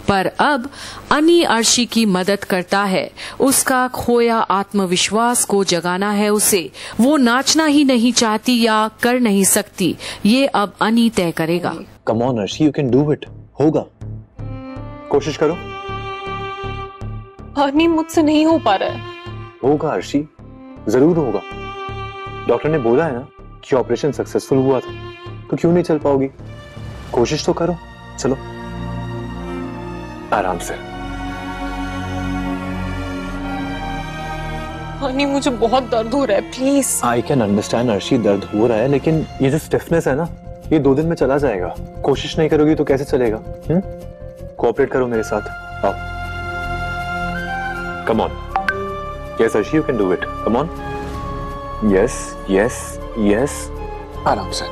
पर अब अनी अर्शी की मदद करता है। उसका खोया आत्मविश्वास को जगाना है उसे। वो नाचना ही नहीं चाहती या कर नहीं सकती, ये अब अनी तय करेगा। Come on Arshi, you can do it. होगा, कोशिश करो। अनी मुझसे नहीं हो पा रहा है। होगा अर्शी, जरूर होगा। डॉक्टर ने बोला है ना कि ऑपरेशन सक्सेसफुल हुआ था, तो क्यों नहीं चल पाओगी? कोशिश तो करो। चलो आराम से। अनी मुझे बहुत दर्द हो रहा है, please. I can understand Arshi, दर्द हो रहा है, लेकिन ये जो स्टिफनेस है ना, ये 2 दिन में चला जाएगा। कोशिश नहीं करोगी तो कैसे चलेगा? कोऑपरेट करो मेरे साथ। आओ, come on. Yes Arshi, you can do it. Come on. Yes yes yes, आराम से।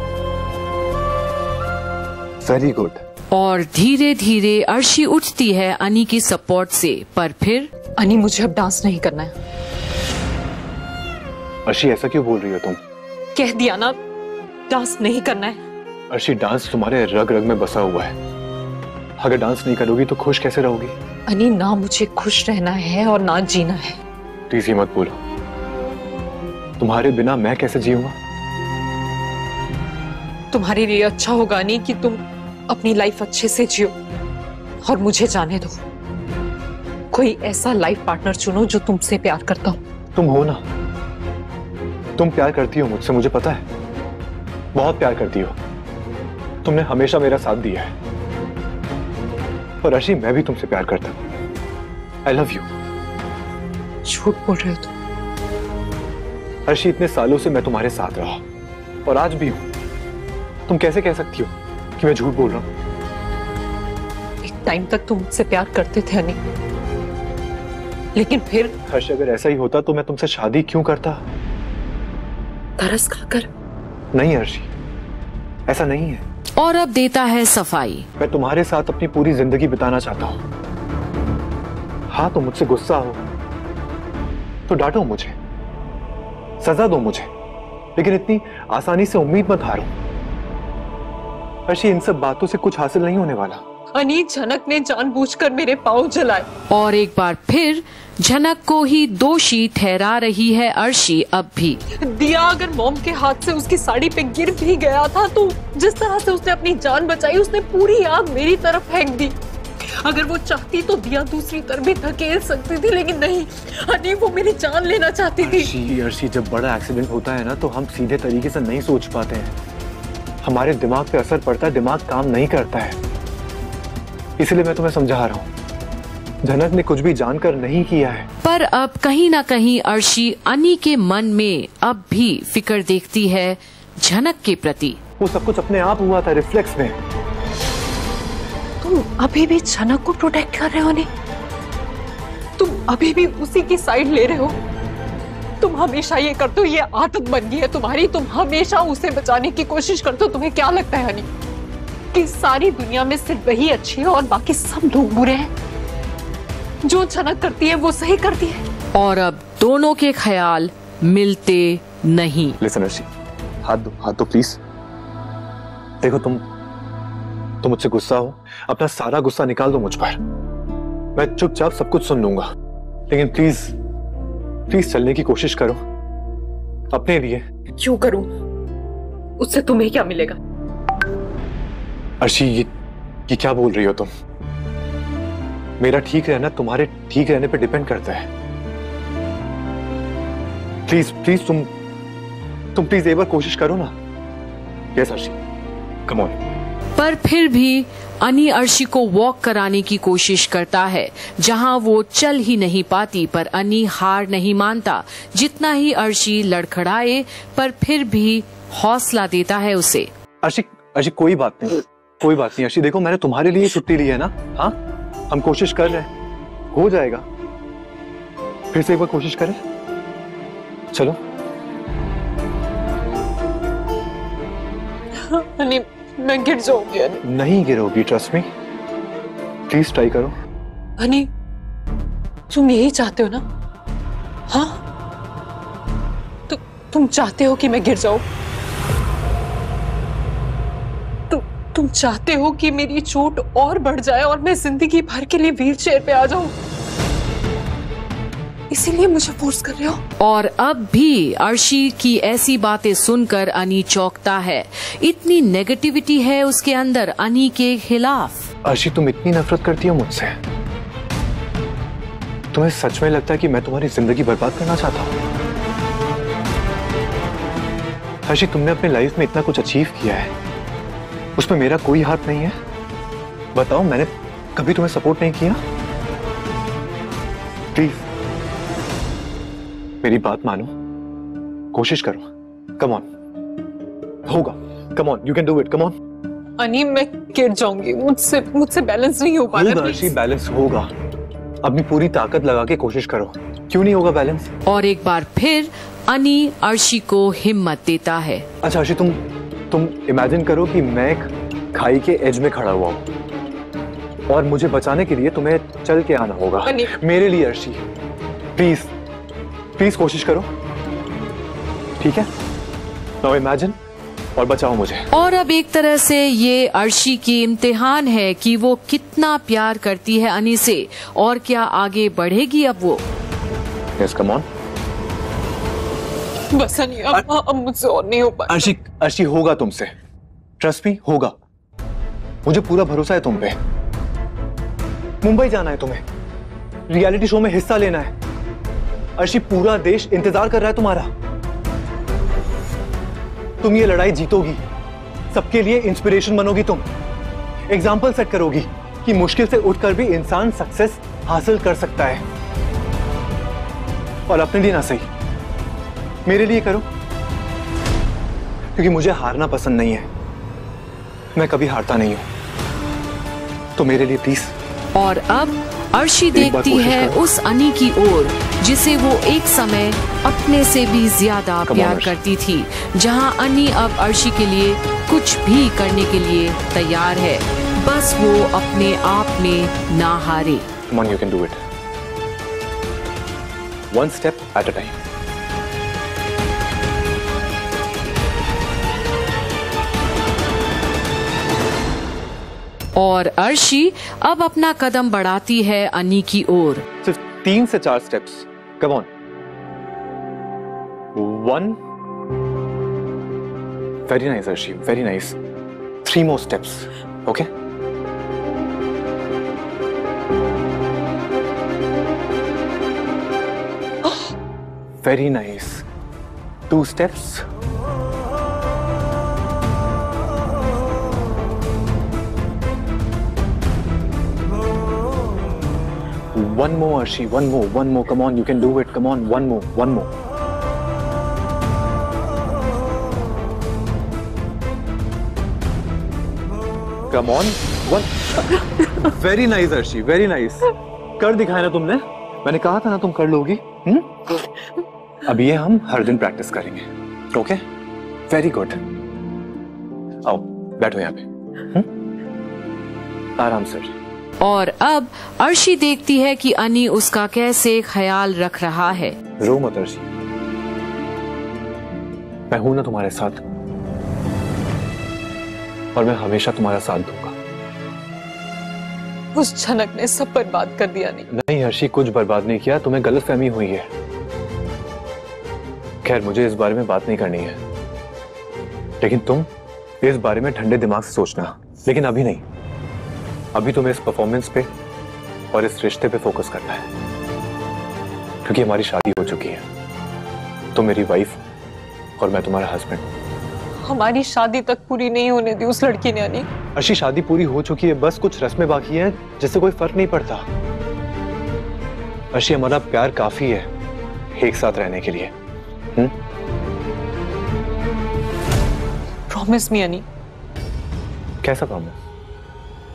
Very good. और धीरे धीरे अर्शी उठती है अनी की सपोर्ट से। पर फिर अनी, मुझे अब डांस नहीं करना है। अर्शी, ऐसा क्यों बोल रही हो तुम? कह दिया ना, डांस नहीं करना है। अर्शी, डांस तुम्हारे रग रग में बसा हुआ है। अगर डांस नहीं करोगी तो खुश कैसे रहोगी? अनी, ना मुझे खुश रहना है और ना जीना है। प्लीज ही मत बोलो। तुम्हारे बिना मैं कैसे जीऊंगा? तुम्हारे लिए अच्छा होगा अनी कि तुम अपनी लाइफ अच्छे से जियो और मुझे जाने दो। कोई ऐसा लाइफ पार्टनर चुनो जो तुमसे प्यार करता हो। तुम हो ना, तुम प्यार करती हो मुझसे, मुझे पता है। बहुत प्यार करती हो। तुमने हमेशा मेरा साथ दिया है। और अर्शी, मैं भी तुमसे प्यार करता हूं। I love you. झूठ बोल रहे हो तुम। अर्शी, इतने सालों से मैं तुम्हारे साथ रहा और आज भी हूं। तुम कैसे कह सकती हो कि मैं झूठ बोल रहा हूं? एक टाइम तक तुम मुझसे प्यार करते थे अनी, लेकिन फिर। हर्ष, अगर ऐसा ही होता तो मैं तुमसे शादी क्यों करता? तरस खाकर। नहीं अर्शी, ऐसा नहीं है। और अब देता है सफाई। मैं तुम्हारे साथ अपनी पूरी जिंदगी बिताना चाहता हूं। हाँ, तो मुझसे गुस्सा हो तो डांटो मुझे, सजा दो मुझे, लेकिन इतनी आसानी से उम्मीद मत हारो। अर्शी, इन सब बातों से कुछ हासिल नहीं होने वाला। अनी, झनक ने जानबूझकर मेरे पांव जलाए। और एक बार फिर झनक को ही दोषी ठहरा रही है अर्शी अब भी। दिया अगर मॉम के हाथ से उसकी साड़ी पे गिर भी गया था तो जिस तरह से उसने अपनी जान बचाई, उसने पूरी आग मेरी तरफ फेंक दी। अगर वो चाहती तो दिया दूसरी तरफ भी धकेल सकती थी, लेकिन नहीं, अनी वो मेरी जान लेना चाहती थी। अर्शी, जब बड़ा एक्सीडेंट होता है ना तो हम सीधे तरीके से नहीं सोच पाते हैं। हमारे दिमाग पे असर पड़ता है, दिमाग काम नहीं करता है। इसलिए मैं तुम्हें समझा रहा हूँ। झनक ने कुछ भी जानकर नहीं किया है। पर अब कहीं ना कहीं अर्शी अनी के मन में अब भी फिक्र देखती है झनक के प्रति। वो सब कुछ अपने आप हुआ था, रिफ्लेक्स में। तुम अभी भी झनक को प्रोटेक्ट कर रहे हो अनी? तुम अभी भी उसी की साइड ले रहे हो? तुम हमेशा ये करते हो, ये आदत बन गई है तुम्हारी। तुम हमेशा उसे बचाने की कोशिश करते हो। तुम्हें क्या लगता है अनी कि सारी दुनिया में सिर्फ वही अच्छी है और बाकी सब लोग बुरे हैं? जो झनक करती है वो सही करती है। और अब दोनों के ख्याल मिलते नहीं। लिसन अर्शी, हाथ दो प्लीज। देखो, तुम मुझसे गुस्सा हो, अपना सारा गुस्सा निकाल दो मुझ पर। मैं चुपचाप सब कुछ सुन लूंगा, लेकिन प्लीज चलने की कोशिश करो अपने लिए। क्यों करूं? उससे तुम्हें क्या मिलेगा? अर्शी, ये क्या बोल रही हो तुम? मेरा ठीक रहना तुम्हारे ठीक रहने पे डिपेंड करता है। प्लीज तुम प्लीज एक बार कोशिश करो ना। Yes Arshi, come on. पर फिर भी अनी अर्शी को वॉक कराने की कोशिश करता है जहां वो चल ही नहीं पाती। पर अनी हार नहीं मानता। जितना ही अर्शी लड़खड़ाए पर फिर भी हौसला देता है उसे। अर्शी, कोई बात नहीं अर्शी। देखो, मैंने तुम्हारे लिए छुट्टी ली है ना। हाँ, हम कोशिश कर रहे हैं, हो जाएगा। फिर से एक बार कोशिश करें। चलो। अनी, मैं गिर जाऊंगी अनी। नहीं गिरोगी, ट्रस्ट मी। प्लीज ट्राई करो। अनी, तुम यही चाहते हो ना? हाँ, तुम चाहते हो कि मैं गिर जाऊं? तुम चाहते हो कि मेरी चोट और बढ़ जाए और मैं जिंदगी भर के लिए व्हीलचेयर पे आ जाऊं, इसीलिए मुझे फोर्स कर रहे हो। और अब भी अर्शी की ऐसी बातें सुनकर अनी चौंकता है। इतनी नेगेटिविटी है उसके अंदर अनी के खिलाफ। अर्शी, तुम इतनी नफरत करती हो मुझसे? तुम्हें सच में लगता है कि मैं तुम्हारी जिंदगी बर्बाद करना चाहता हूं? अर्शी, तुमने अपने लाइफ में इतना कुछ अचीव किया है, उसमें मेरा कोई हाथ नहीं है। बताओ, मैंने कभी तुम्हें सपोर्ट नहीं किया? प्लीज मेरी बात मानो, कोशिश करो। कम ऑन, होगा। Come on, you can do it. Come on. अनी, मैं गिर जाऊंगी, मुझसे बैलेंस नहीं हो पा रहा। अर्शी, बैलेंस होगा। अपनी पूरी ताकत लगा के कोशिश करो। क्यों नहीं होगा बैलेंस? और एक बार फिर अनी अर्शी को हिम्मत देता है। अच्छा अर्शी, तुम इमेजिन करो कि मैं एक खाई के एज में खड़ा हुआ हूं और मुझे बचाने के लिए तुम्हें चल के आना होगा मेरे लिए। अर्शी, प्लीज प्लीज कोशिश करो, ठीक है? नाउ इमेजिन और बचाओ मुझे। और अब एक तरह से ये अर्शी की इम्तिहान है कि वो कितना प्यार करती है अनी से और क्या आगे बढ़ेगी अब वो। Yes, come on. बस अनी, अब मुझसे और नहीं हो पाएगा। अर्शी, होगा तुमसे। ट्रस्ट मी, होगा। मुझे पूरा भरोसा है तुम पे। मुंबई जाना है तुम्हें, रियलिटी शो में हिस्सा लेना है। अर्शी, पूरा देश इंतजार कर रहा है तुम्हारा। तुम ये लड़ाई जीतोगी, सबके लिए इंस्पिरेशन बनोगी। तुम एग्जाम्पल सेट करोगी कि मुश्किल से उठकर भी इंसान सक्सेस हासिल कर सकता है। और अपने लिए ना सही, मेरे लिए करो, क्योंकि मुझे हारना पसंद नहीं है। मैं कभी हारता नहीं हूं, तो मेरे लिए प्लीज। और अब अर्शी देखती है उस अनी की ओर जिसे वो एक समय अपने से भी ज्यादा प्यार करती थी, जहां अनी अब अर्शी के लिए कुछ भी करने के लिए तैयार है, बस वो अपने आप में ना हारे। Come on, you can do it. One step at a time. और अर्शी अब अपना कदम बढ़ाती है अनी की ओर। सिर्फ 3 से 4 steps. Come on. 1, very nice Arshi, very nice. 3 more steps, okay? Very nice. 2 steps. One more, Arshi. One more. Come on, you can do it. Come on, one more. Come on, one. Very nice, Arshi. Very nice. कर दिखाया ना तुमने? मैंने कहा था ना तुम कर लोगी। अब ये हम हर दिन प्रैक्टिस करेंगे, ओके? Very good. आओ बैठो यहाँ पे। आराम से। और अब अर्शी देखती है कि अनी उसका कैसे ख्याल रख रहा है। रो मत अर्शी, मैं हूं ना तुम्हारे साथ, और मैं हमेशा तुम्हारा साथ दूंगा। उस झनक ने सब बर्बाद कर दिया। नहीं अर्शी, कुछ बर्बाद नहीं किया, तुम्हें गलतफहमी हुई है। खैर, मुझे इस बारे में बात नहीं करनी है, लेकिन तुम इस बारे में ठंडे दिमाग से सोचना। लेकिन अभी नहीं, अभी तुम्हें इस परफॉर्मेंस पे और इस रिश्ते पे फोकस करना है, क्योंकि हमारी शादी हो चुकी है। तुम मेरी वाइफ और मैं तुम्हारा हस्बैंड। हमारी शादी तक पूरी नहीं होने दी उस लड़की ने। अनी, अर्शी, शादी पूरी हो चुकी है, बस कुछ रस्में बाकी हैं जिससे कोई फर्क नहीं पड़ता। अर्शी, हमारा प्यार काफी है एक साथ रहने के लिए। प्रॉमिस मी अनी। कैसा प्रॉमिस?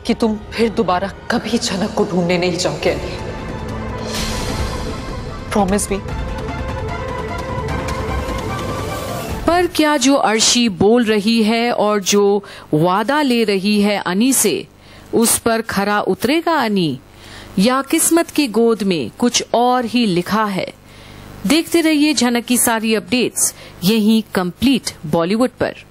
कि तुम फिर दोबारा कभी झनक को ढूंढने नहीं जाओगे। Promise me. पर क्या जो अर्शी बोल रही है और जो वादा ले रही है अनी से, उस पर खरा उतरेगा अनी, या किस्मत की गोद में कुछ और ही लिखा है? देखते रहिए झनक की सारी अपडेट्स यहीं कंप्लीट बॉलीवुड पर।